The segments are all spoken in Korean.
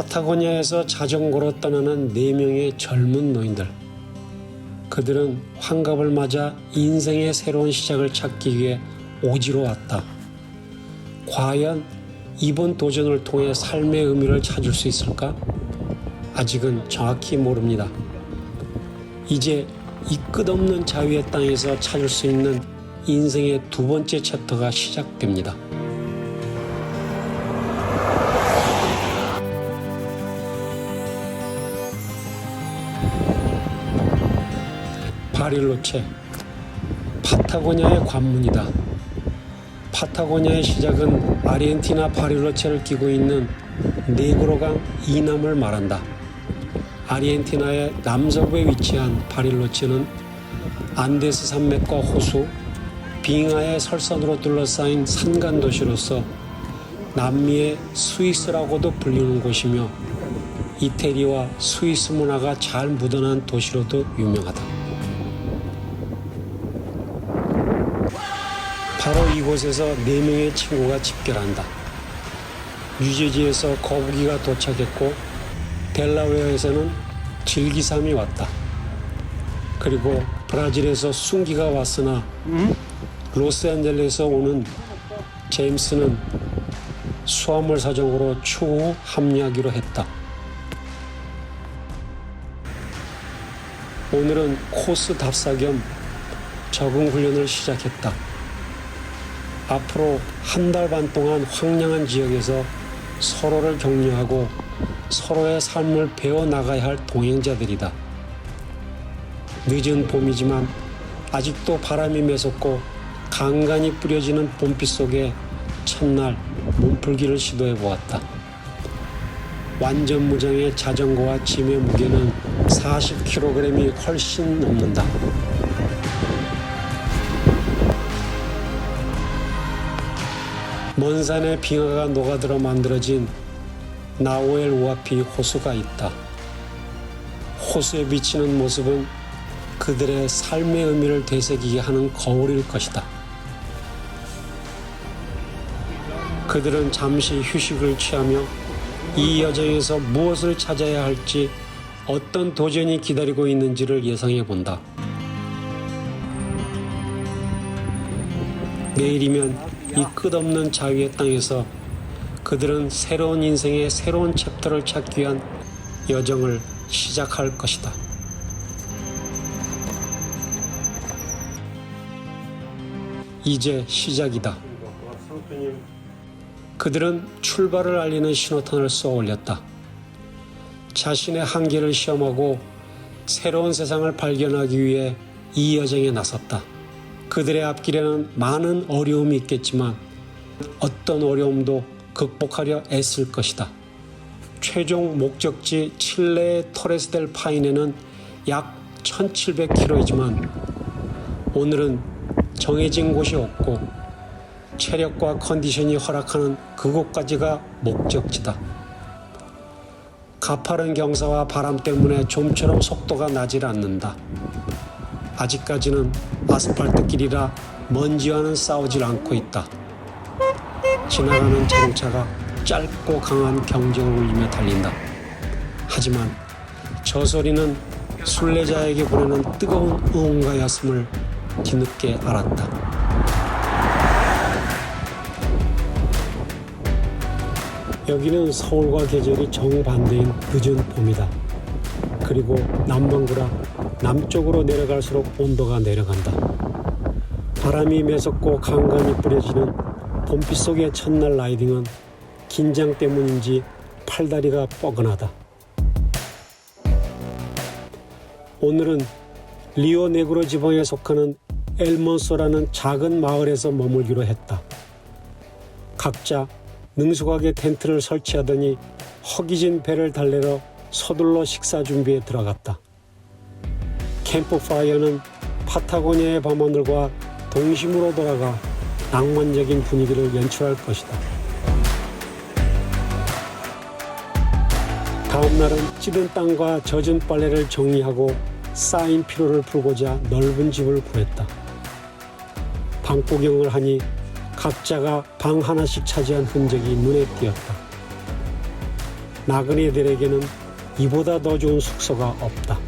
파타고니아에서 자전거로 떠나는 4명의 젊은 노인들. 그들은 환갑을 맞아 인생의 새로운 시작을 찾기 위해 오지로 왔다. 과연 이번 도전을 통해 삶의 의미를 찾을 수 있을까? 아직은 정확히 모릅니다. 이제 이 끝없는 자유의 땅에서 찾을 수 있는 인생의 두 번째 챕터가 시작됩니다. 바릴로체, 파타고니아의 관문이다. 파타고니아의 시작은 아르헨티나 바릴로체를 끼고 있는 네그로강 이남을 말한다. 아르헨티나의 남서부에 위치한 바릴로체는 안데스 산맥과 호수, 빙하의 설산으로 둘러싸인 산간 도시로서 남미의 스위스라고도 불리는 곳이며 이태리와 스위스 문화가 잘 묻어난 도시로도 유명하다. 바로 이곳에서 4명의 친구가 집결한다. 뉴저지에서 거북이가 도착했고 델라웨어에서는 질기삼이 왔다. 그리고 브라질에서 숭기가 왔으나 로스앤젤레스에서 오는 제임스는 수화물 사정으로 추후 합류하기로 했다. 오늘은 코스 답사 겸 적응 훈련을 시작했다. 앞으로 한 달 반 동안 황량한 지역에서 서로를 격려하고 서로의 삶을 배워나가야 할 동행자들이다. 늦은 봄이지만 아직도 바람이 매섭고 간간히 뿌려지는 봄빛 속에 첫날 몸풀기를 시도해 보았다. 완전 무장의 자전거와 짐의 무게는 40kg이 훨씬 넘는다. 먼 산의 빙하가 녹아들어 만들어진 나우엘 우아피 호수가 있다. 호수에 비치는 모습은 그들의 삶의 의미를 되새기게 하는 거울일 것이다. 그들은 잠시 휴식을 취하며 이 여정에서 무엇을 찾아야 할지, 어떤 도전이 기다리고 있는지를 예상해 본다. 내일이면 이 끝없는 자유의 땅에서 그들은 새로운 인생의 새로운 챕터를 찾기 위한 여정을 시작할 것이다. 이제 시작이다. 그들은 출발을 알리는 신호탄을 쏘아 올렸다. 자신의 한계를 시험하고 새로운 세상을 발견하기 위해 이 여정에 나섰다. 그들의 앞길에는 많은 어려움이 있겠지만 어떤 어려움도 극복하려 애쓸 것이다. 최종 목적지 칠레의 토레스델 파인에는 약 1700km이지만 오늘은 정해진 곳이 없고 체력과 컨디션이 허락하는 그곳까지가 목적지다. 가파른 경사와 바람 때문에 좀처럼 속도가 나질 않는다. 아직까지는 아스팔트 길이라 먼지와는 싸우질 않고 있다. 지나가는 자동차가 짧고 강한 경적을 울리며 달린다. 하지만 저 소리는 순례자에게 보내는 뜨거운 응원가였음을 뒤늦게 알았다. 여기는 서울과 계절이 정반대인 늦은 봄이다. 그리고 남반구라 남쪽으로 내려갈수록 온도가 내려간다. 바람이 매섭고 간간히 뿌려지는 봄빛 속의 첫날 라이딩은 긴장 때문인지 팔다리가 뻐근하다. 오늘은 리오네그로 지방에 속하는 엘몬소라는 작은 마을에서 머물기로 했다. 각자 능숙하게 텐트를 설치하더니 허기진 배를 달래러 서둘러 식사 준비에 들어갔다. 캠프파이어는 파타고니아의 밤하늘과 동심으로 돌아가 낭만적인 분위기를 연출할 것이다. 다음 날은 찌든 땅과 젖은 빨래를 정리하고 쌓인 피로를 풀고자 넓은 집을 구했다. 방구경을 하니 각자가 방 하나씩 차지한 흔적이 눈에 띄었다. 나그네들에게는 이보다 더 좋은 숙소가 없다.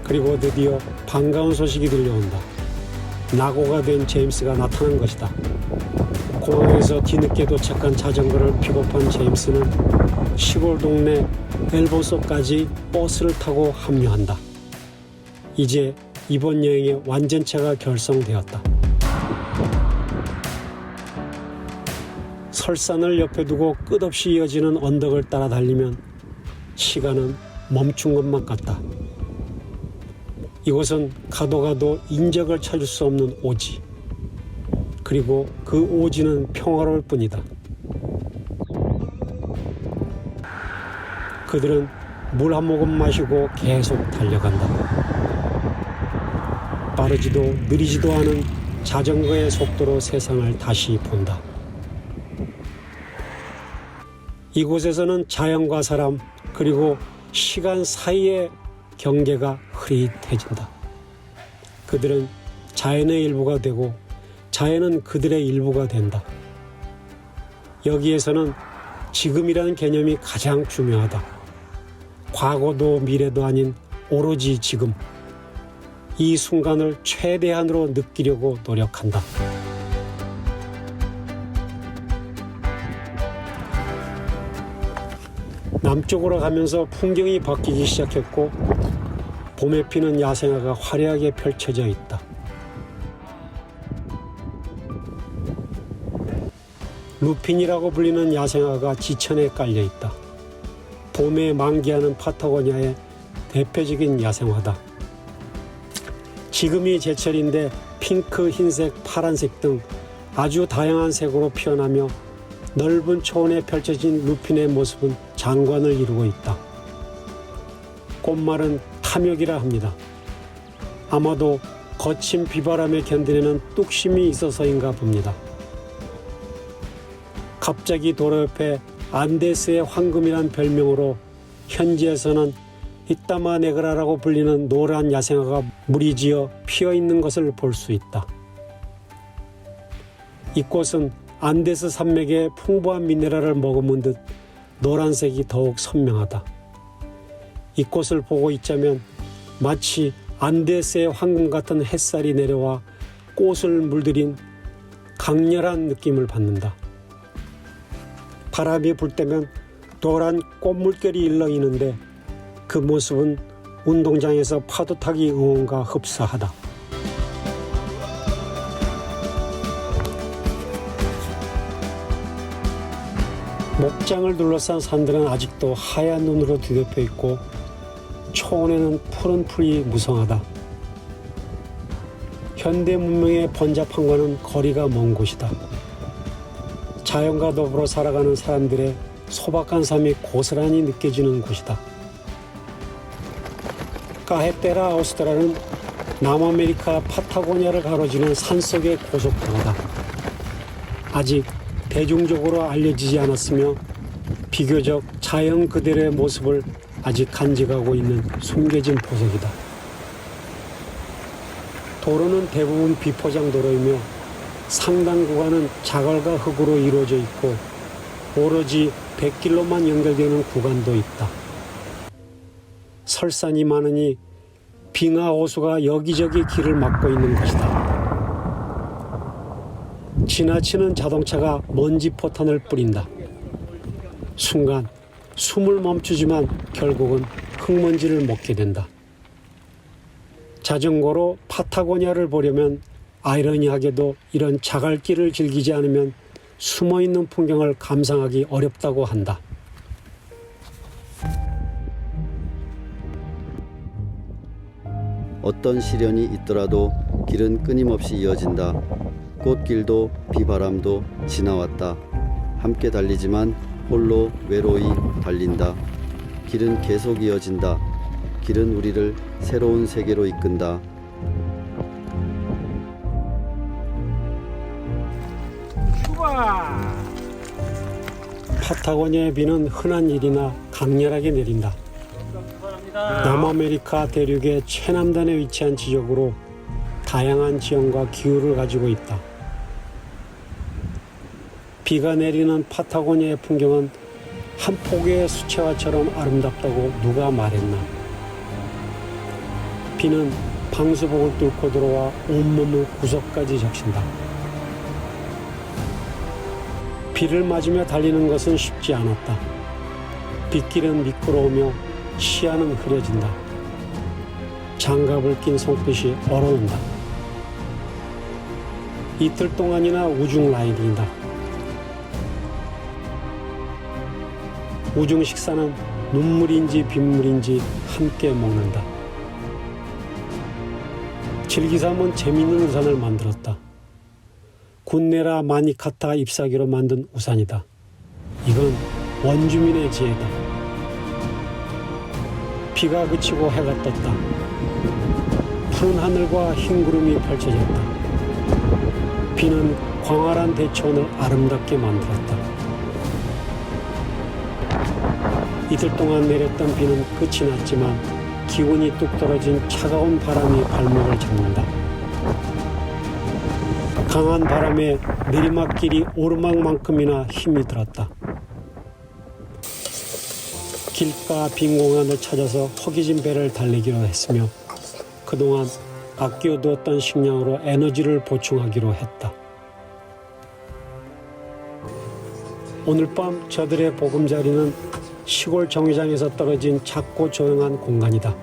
그리고 드디어 반가운 소식이 들려온다. 낙오가 된 제임스가 나타난 것이다. 공항에서 뒤늦게 도착한 자전거를 픽업한 제임스는 시골 동네 엘보소까지 버스를 타고 합류한다. 이제 이번 여행의 완전체가 결성되었다. 설산을 옆에 두고 끝없이 이어지는 언덕을 따라 달리면 시간은 멈춘 것만 같다. 이곳은 가도 가도 인적을 찾을 수 없는 오지. 그리고 그 오지는 평화로울 뿐이다. 그들은 물 한 모금 마시고 계속 달려간다. 빠르지도 느리지도 않은 자전거의 속도로 세상을 다시 본다. 이곳에서는 자연과 사람 그리고 시간 사이의 경계가 흐릿해진다. 그들은 자연의 일부가 되고 자연은 그들의 일부가 된다. 여기에서는 지금이라는 개념이 가장 중요하다. 과거도 미래도 아닌 오로지 지금. 이 순간을 최대한으로 느끼려고 노력한다. 남쪽으로 가면서 풍경이 바뀌기 시작했고 봄에 피는 야생화가 화려하게 펼쳐져 있다. 루핀이라고 불리는 야생화가 지천에 깔려 있다. 봄에 만개하는 파타고니아의 대표적인 야생화다. 지금이 제철인데 핑크, 흰색, 파란색 등 아주 다양한 색으로 피어나며 넓은 초원에 펼쳐진 루핀의 모습은 장관을 이루고 있다. 꽃말은 탐욕이라 합니다. 아마도 거친 비바람에 견디는 뚝심이 있어서인가 봅니다. 갑자기 도로 옆에 안데스의 황금이란 별명으로 현지에서는 히타마 네그라라고 불리는 노란 야생화가 무리지어 피어있는 것을 볼 수 있다. 이 꽃은 안데스 산맥의 풍부한 미네랄을 머금은 듯 노란색이 더욱 선명하다. 이 꽃을 보고 있자면 마치 안데스의 황금 같은 햇살이 내려와 꽃을 물들인 강렬한 느낌을 받는다. 바람이 불 때면 노란 꽃물결이 일렁이는데 그 모습은 운동장에서 파도 타기 응원과 흡사하다. 목장을 둘러싼 산들은 아직도 하얀 눈으로 뒤덮여 있고 초원에는 푸른 풀이 무성하다. 현대 문명의 번잡함과는 거리가 먼 곳이다. 자연과 더불어 살아가는 사람들의 소박한 삶이 고스란히 느껴지는 곳이다. 카헤테라 아우스트라는 남아메리카 파타고니아를 가로지는 산속의 고속도로다. 아직 대중적으로 알려지지 않았으며 비교적 자연 그대로의 모습을 아직 간직하고 있는 숨겨진 보석이다. 도로는 대부분 비포장 도로이며 상당 구간은 자갈과 흙으로 이루어져 있고 오로지 100길로만 연결되는 구간도 있다. 설산이 많으니 빙하 호수가 여기저기 길을 막고 있는 것이다. 지나치는 자동차가 먼지 포탄을 뿌린다. 순간 숨을 멈추지만 결국은 흙먼지를 먹게 된다. 자전거로 파타고니아를 보려면 아이러니하게도 이런 자갈길을 즐기지 않으면 숨어있는 풍경을 감상하기 어렵다고 한다. 어떤 시련이 있더라도 길은 끊임없이 이어진다. 꽃길도 비바람도 지나왔다. 함께 달리지만 홀로 외로이 달린다. 길은 계속 이어진다. 길은 우리를 새로운 세계로 이끈다. 파타고니아의 비는 흔한 일이나 강렬하게 내린다. 남아메리카 대륙의 최남단에 위치한 지역으로 다양한 지형과 기후를 가지고 있다. 비가 내리는 파타고니아의 풍경은 한 폭의 수채화처럼 아름답다고 누가 말했나. 비는 방수복을 뚫고 들어와 온몸을 구석까지 적신다. 비를 맞으며 달리는 것은 쉽지 않았다. 빗길은 미끄러우며 시야는 흐려진다. 장갑을 낀 손끝이 얼어온다. 이틀 동안이나 우중 라이딩이다. 우중 식사는 눈물인지 빗물인지 함께 먹는다. 질기삼은 재미있는 우산을 만들었다. 군네라 마니카타 잎사귀로 만든 우산이다. 이건 원주민의 지혜다. 비가 그치고 해가 떴다. 푸른 하늘과 흰 구름이 펼쳐졌다. 비는 광활한 대천을 아름답게 만들었다. 이틀 동안 내렸던 비는 끝이 났지만 기온이 뚝 떨어진 차가운 바람이 발목을 잡는다. 강한 바람에 내리막길이 오르막만큼이나 힘이 들었다. 길가 빈 공간을 찾아서 허기진 배를 달리기로 했으며 그동안 아껴두었던 식량으로 에너지를 보충하기로 했다. 오늘 밤 저들의 보금자리는 시골 정류장에서 떨어진 작고 조용한 공간이다.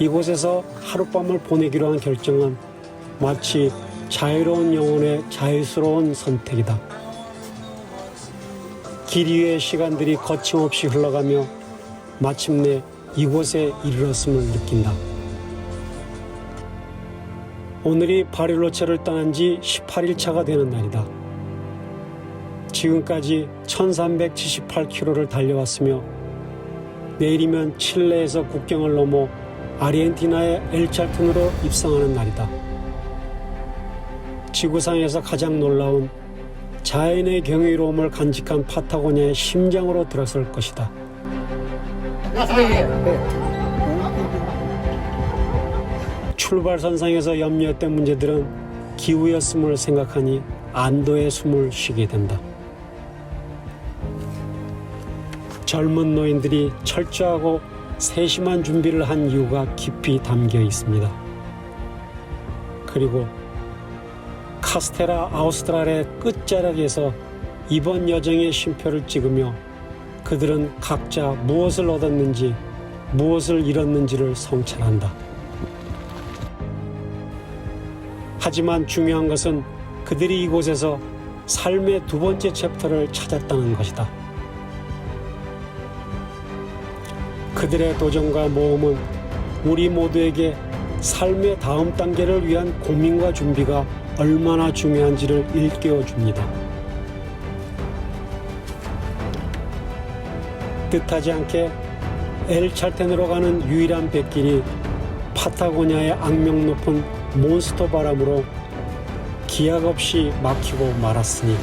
이곳에서 하룻밤을 보내기로 한 결정은 마치 자유로운 영혼의 자유스러운 선택이다. 길 위의 시간들이 거침없이 흘러가며 마침내 이곳에 이르렀음을 느낀다. 오늘이 바릴로체를 떠난 지 18일차가 되는 날이다. 지금까지 1378km를 달려왔으며 내일이면 칠레에서 국경을 넘어 아르헨티나의 엘찰튼으로 입성하는 날이다. 지구상에서 가장 놀라운 자연의 경이로움을 간직한 파타고니아의 심장으로 들어설 것이다. 출발선상에서 염려했던 문제들은 기후였음을 생각하니 안도의 숨을 쉬게 된다. 젊은 노인들이 철저하고 세심한 준비를 한 이유가 깊이 담겨 있습니다. 그리고 카스테라 아우스트랄의 끝자락에서 이번 여정의 쉼표를 찍으며 그들은 각자 무엇을 얻었는지 무엇을 잃었는지를 성찰한다. 하지만 중요한 것은 그들이 이곳에서 삶의 두 번째 챕터를 찾았다는 것이다. 그들의 도전과 모험은 우리 모두에게 삶의 다음 단계를 위한 고민과 준비가 얼마나 중요한지를 일깨워 줍니다. 뜻하지 않게 엘찰텐으로 가는 유일한 뱃길이 파타고니아의 악명 높은 몬스터 바람으로 기약 없이 막히고 말았으니